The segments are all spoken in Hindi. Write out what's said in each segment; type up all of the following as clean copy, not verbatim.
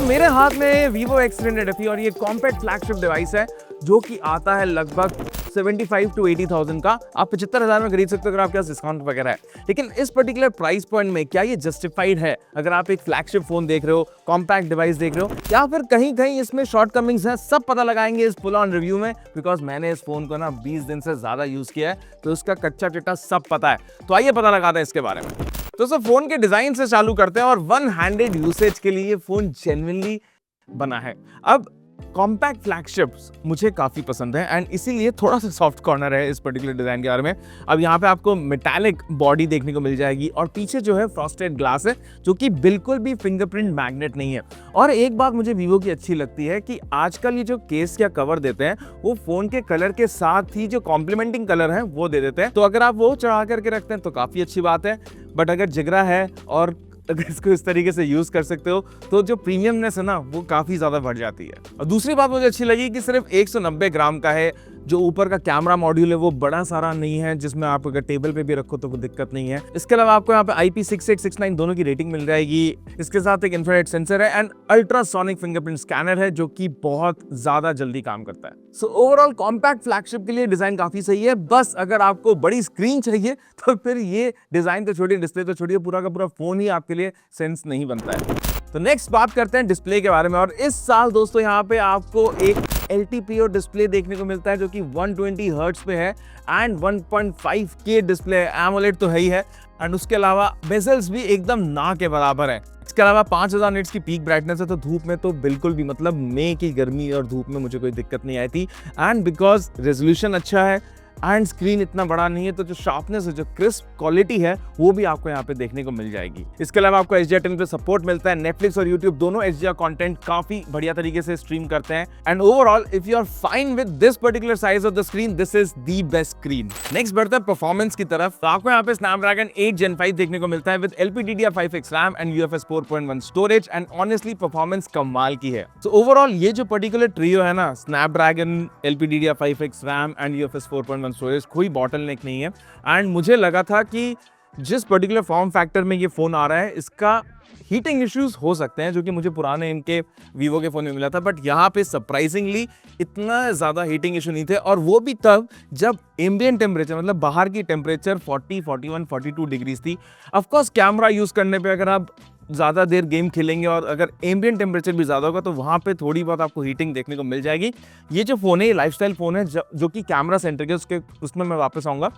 मेरे हाथ में Vivo X300 FE और ये कॉम्पैक्ट फ्लैगशिप डिवाइस है जो कि आता है लगभग 75 to 80,000 का। आप 75,000 में खरीद सकते हो अगर आपके पास डिस्काउंट वगैरह है। लेकिन इस पर्टिकुलर प्राइस पॉइंट में क्या ये जस्टिफाइड है? अगर आप एक फ्लैगशिप फोन देख रहे हो, कॉम्पैक्ट डिवाइस देख रहे हो, या फिर कहीं कहीं इसमें शॉर्टकमिंग्स हैं, सब पता लगाएंगे इस फुल ऑन रिव्यू में। बिकॉज मैंने इस फोन को ना 20 दिन से ज्यादा यूज किया है, तो इसका कच्चा चिट्टा सब पता है। तो आइए पता लगाते हैं इसके बारे में। तो सब फोन के डिजाइन से चालू करते हैं और वन हैंडेड यूसेज के लिए फोन जेन्युइनली बना है। अब कॉम्पैक्ट फ्लैगशिप्स मुझे काफी पसंद है एंड इसीलिए थोड़ा सा सॉफ्ट कॉर्नर है इस पर्टिकुलर डिजाइन के बारे में। अब यहाँ पे आपको मेटालिक बॉडी देखने को मिल जाएगी और पीछे जो है फ्रॉस्टेड ग्लास है जो कि बिल्कुल भी फिंगरप्रिंट मैग्नेट नहीं है। और एक बात मुझे वीवो की अच्छी लगती है कि आजकल ये जो केस या कवर देते हैं वो फोन के कलर के साथ ही जो कॉम्प्लीमेंटिंग कलर है वो दे देते हैं। तो अगर आप वो चढ़ा करके रखते हैं तो काफी अच्छी बात है, बट अगर जिगरा है और अगर इसको इस तरीके से यूज कर सकते हो तो जो प्रीमियमनेस है ना वो काफी ज्यादा बढ़ जाती है। और दूसरी बात मुझे अच्छी लगी कि सिर्फ 190 ग्राम का है। जो ऊपर का कैमरा मॉड्यूल है वो बड़ा सारा नहीं है जिसमें आप अगर टेबल पे भी रखो तो कोई दिक्कत नहीं है। इसके अलावा आपको यहाँ पे IP6869 दोनों की रेटिंग मिल जाएगी। इसके साथ एक इंफ्रारेड सेंसर है एंड अल्ट्रासोनिक फिंगरप्रिंट स्कैनर है जो कि बहुत ज्यादा जल्दी काम करता है। सो ओवरऑल कॉम्पैक्ट फ्लैगशिप के लिए डिजाइन काफी सही है। बस अगर आपको बड़ी स्क्रीन चाहिए तो फिर ये डिजाइन तो छोटी, डिस्प्ले तो छोटी, पूरा का पूरा फोन ही आपके लिए सेंस नहीं बनता है। तो नेक्स्ट बात करते हैं डिस्प्ले के बारे में। और इस साल दोस्तों यहाँ पे आपको एक LTPO डिस्प्ले देखने को मिलता है जो कि 120 हर्ट्ज पे है एंड 1.5K डिस्प्ले है। एमोलेड तो है ही है एंड उसके अलावा बेजल्स भी एकदम ना के बराबर है। इसके अलावा 5000 निट्स की पीक ब्राइटनेस है, तो धूप में तो बिल्कुल भी, मतलब मई की गर्मी और धूप में मुझे कोई दिक्कत नहीं आई थी। एंड बिकॉज रेजोल्यूशन अच्छा है एंड स्क्रीन इतना बड़ा नहीं है तो जो शार्पनेस है, जो क्रिस्प क्वालिटी है वो भी आपको यहाँ पे देखने को मिल जाएगी। इसके अलावा आपको HDR10 पे सपोर्ट मिलता है। नेटफ्लिक्स और यूट्यूब दोनों HDR कंटेंट काफी बढ़िया तरीके से स्ट्रीम करते हैं। And overall if you are fine with this particular size of the screen, this is the best screen. Next बढ़ते हैं परफॉर्मेंस की तरफ। तो आपको यहाँ पे स्नैपड्रैगन 8 Gen 5 देखने को मिलता है with LPDDR5X RAM and UFS 4.1 storage and honestly performance कमाल की है। सो ओवरऑल ये जो पर्टिकुलर ट्रियो है ना, Snapdragon, LPDDR5X RAM and UFS 4.1 storage, कोई बॉटलनेक नहीं है। एंड मुझे लगा था कि जिस पर्टिकुलर फॉर्म फैक्टर में ये फोन आ रहा है इसका हीटिंग इश्यूज हो सकते हैं जो कि मुझे पुराने इनके वीवो के फोन में मिला था, बट यहाँ पे सरप्राइजिंगली इतना ज्यादा हीटिंग इशू नहीं थे। और वो भी तब जब एम्बिएंट टेम्परेचर, मतलब बाहर की टेम्परेचर 40, 41, 42 डिग्रीज थी। ऑफकोर्स कैमरा यूज करने पे अगर आप ज़्यादा देर गेम खेलेंगे और अगर एम्बिएंट टेम्परेचर भी ज़्यादा होगा तो वहाँ पे थोड़ी बहुत आपको हीटिंग देखने को मिल जाएगी। ये जो फ़ोन है ये लाइफस्टाइल फ़ोन है जो कि कैमरा सेंट्रिक है, उसमें मैं वापस आऊँगा।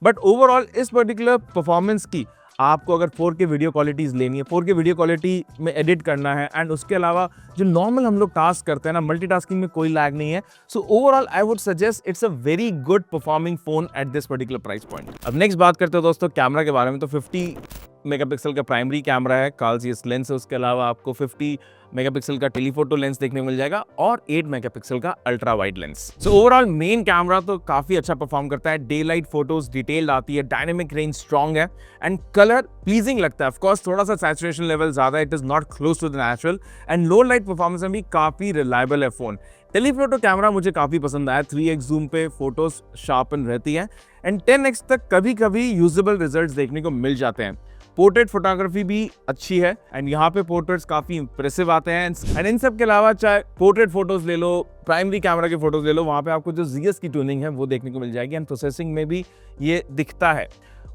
बट ओवरऑल इस पर्टिकुलर परफॉर्मेंस की आपको अगर 4K वीडियो क्वालिटीज़ लेनी है, 4K वीडियो क्वालिटी में एडिट करना है एंड उसके अलावा जो नॉर्मल हम लोग टास्क करते हैं ना, मल्टीटास्किंग में कोई लैग नहीं है। So overall I would suggest it's a very good performing phone at this particular price point. अब नेक्स्ट बात करते हो दोस्तों कैमरा के बारे में। तो 50 मेगापिक्सल का प्राइमरी कैमरा है, कार्ल ज़ीस लेंस है। उसके अलावा आपको 50 मेगापिक्सल का टेलीफोटो लेंस देखने को मिल जाएगा और 8 मेगापिक्सल का ultra wide lens. So overall main camera तो काफी अच्छा परफॉर्म करता है। डे लाइट फोटोज डिटेल्ड आती है, डायनेमिक रेंज स्ट्रॉन्ग है एंड कलर प्लीजिंग लगता है। ऑफकोर्स थोड़ा सा सैचुरेशन लेवल ज्यादा है, it is not close to the natural and low light performance में भी काफी रिलायबल है फोन। टेलीफोटो कैमरा मुझे काफी पसंद आया। 3x जूम पे फोटोज शार्पन रहती है एंड 10x तक कभी कभी यूजेबल रिजल्ट्स देखने को मिल जाते हैं। पोर्ट्रेट फोटोग्राफी भी अच्छी है एंड यहाँ पे पोर्ट्रेट्स काफी इंप्रेसिव आते हैं। एंड इन सब के अलावा चाहे पोर्ट्रेट फोटोज ले लो, प्राइमरी कैमरा की फोटोज ले लो, वहाँ पे आपको जो ZS की ट्यूनिंग है वो देखने को मिल जाएगी एंड प्रोसेसिंग में भी ये दिखता है।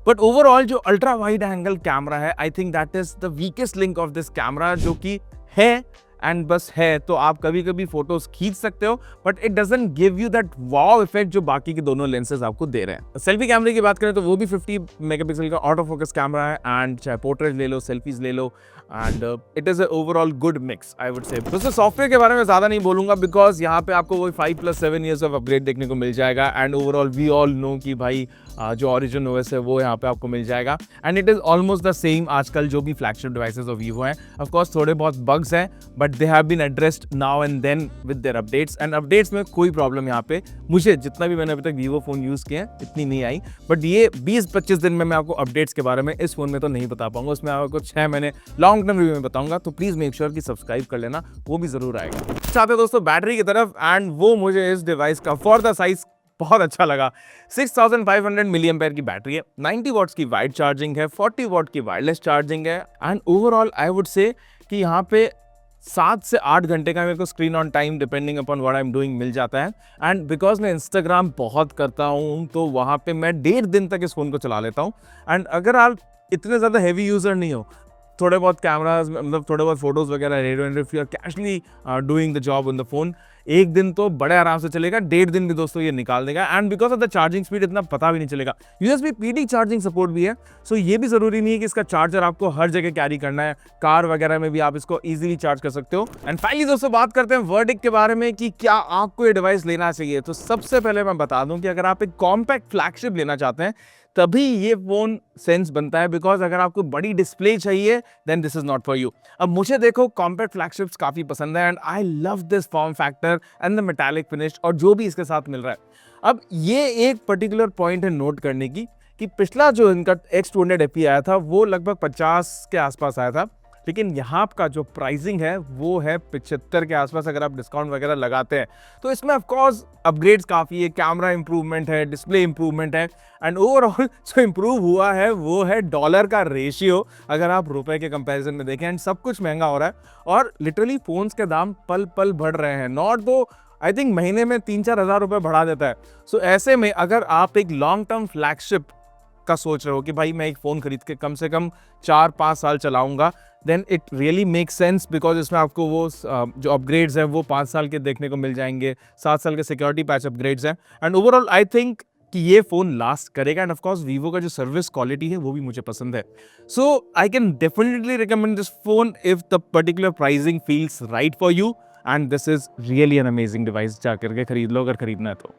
बट ओवरऑल जो अल्ट्रा वाइड एंगल कैमरा है, I think that is the weakest link of this camera, जो कि है एंड बस है। तो आप कभी कभी फोटोज खींच सकते हो but it doesn't give you that wow effect जो बाकी के दोनों लेंसेज आपको दे रहे हैं। सेल्फी कैमरे की बात करें तो वो भी 50 मेगापिक्सल का ऑटो फोकस कैमरा है एंड चाहे पोर्ट्रेट ले लो, सेल्फीज ले लो and it is overall good mix I would say. दोस्तों सॉफ्टवेयर के बारे में ज्यादा नहीं बोलूंगा बिकॉज यहाँ पे आपको वही 5+7 years ऑफ अपग्रेड देखने को मिल जाएगा and overall we all know कि भाई जो ओरिजिन OS है वो यहाँ पे आपको मिल जाएगा and it is almost the same आजकल जो भी फ्लैगशिप डिवाइसेस ऑफ वीवो हैं। ऑफकोर्स थोड़े बहुत बग्स हैं but but they have been addressed now and then with their updates, and updates में कोई प्रॉब्लम यहाँ पे मुझे जितना भी मैंने अभी तक वीवो फ़ोन यूज़ किए हैं इतनी नहीं आई। बट ये 20-25 दिन में मैं आपको अपडेट्स के बारे में इस फ़ोन में तो नहीं बता पाऊंगा, उसमें आपको 6 महीने लॉन्ग टर्म रिव्यू में बताऊंगा। तो प्लीज़ मेक श्योर कि सब्सक्राइब कर लेना, वो भी ज़रूर आएगा। चाहते दोस्तों बैटरी की तरफ, एंड वो मुझे इस डिवाइस का फॉर द साइज बहुत अच्छा लगा। 6500 मिली एम्पेयर की बैटरी है, 90 वॉट्स की वाइड चार्जिंग है, 40 वॉट की वायरलेस चार्जिंग है, एंड ओवरऑल आई वुड से कि यहाँ पे 7 से 8 घंटे का मेरे को screen on time depending upon what I am doing मिल जाता है। एंड बिकॉज मैं इंस्टाग्राम बहुत करता हूँ तो वहाँ पे मैं 1.5 दिन तक इस फ़ोन को चला लेता हूँ। एंड अगर आप इतने ज़्यादा हैवी यूज़र नहीं हो, थोड़े बहुत कैमराज मतलब थोड़े बहुत फोटोज़ वगैरह radio, if you are casually doing the job on the phone, एक दिन तो बड़े आराम से चलेगा, 1.5 दिन भी दोस्तों ये निकाल देगा। And because of the charging speed इतना पता भी नहीं चलेगा। USB PD चार्जिंग सपोर्ट भी है, सो ये भी ज़रूरी नहीं है कि इसका चार्जर आपको हर जगह कैरी करना है, कार वगैरह में भी आप इसको ईजिली चार्ज कर सकते हो। एंड फाइनली दोस्तों बात करते हैं वर्डिक्ट के बारे में कि क्या आपको ये डिवाइस लेना चाहिए। तो सबसे पहले मैं बता दूं कि अगर आप एक कॉम्पैक्ट फ्लैगशिप लेना चाहते हैं तभी ये फोन सेंस बनता है, बिकॉज अगर आपको बड़ी डिस्प्ले चाहिए then this is not for you. अब मुझे देखो कॉम्पैक्ट फ्लैगशिप्स काफी पसंद है, and I love this form factor and the metallic finish और जो भी इसके साथ मिल रहा है। अब ये एक पर्टिकुलर पॉइंट है नोट करने की कि पिछला जो इनका X200 FE आया था वो लगभग 50 के आसपास आया था, लेकिन यहाँ का जो प्राइसिंग है वो है 75 के आसपास अगर आप डिस्काउंट वगैरह लगाते हैं। तो इसमें ऑफ कोर्स अपग्रेड्स काफ़ी है, कैमरा इंप्रूवमेंट है, डिस्प्ले इंप्रूवमेंट है, एंड ओवरऑल जो इंप्रूव हुआ है वो है डॉलर का रेशियो अगर आप रुपए के कंपैरिजन में देखें। एंड सब कुछ महंगा हो रहा है और लिटरली फोन्स के दाम पल पल बढ़ रहे हैं, नॉट दो आई थिंक महीने में 3-4 हज़ार रुपये बढ़ा देता है। सो ऐसे में अगर आप एक लॉन्ग टर्म फ्लैगशिप का सोच रहे हो कि भाई मैं एक फ़ोन खरीद के कम से कम 4-5 साल चलाऊंगा, then it really make sense, because इसमें आपको वो जो अपग्रेड्स हैं वो 5 साल के देखने को मिल जाएंगे, 7 साल के सिक्योरिटी पैच अपग्रेड्स हैं, एंड ओवरऑल आई थिंक कि ये फ़ोन लास्ट करेगा। एंड ऑफ कोर्स वीवो का जो सर्विस क्वालिटी है वो भी मुझे पसंद है। So I can definitely recommend this phone if the particular pricing feels right for you, and this is really an amazing device. जा करके खरीद लो अगर खरीदना है तो।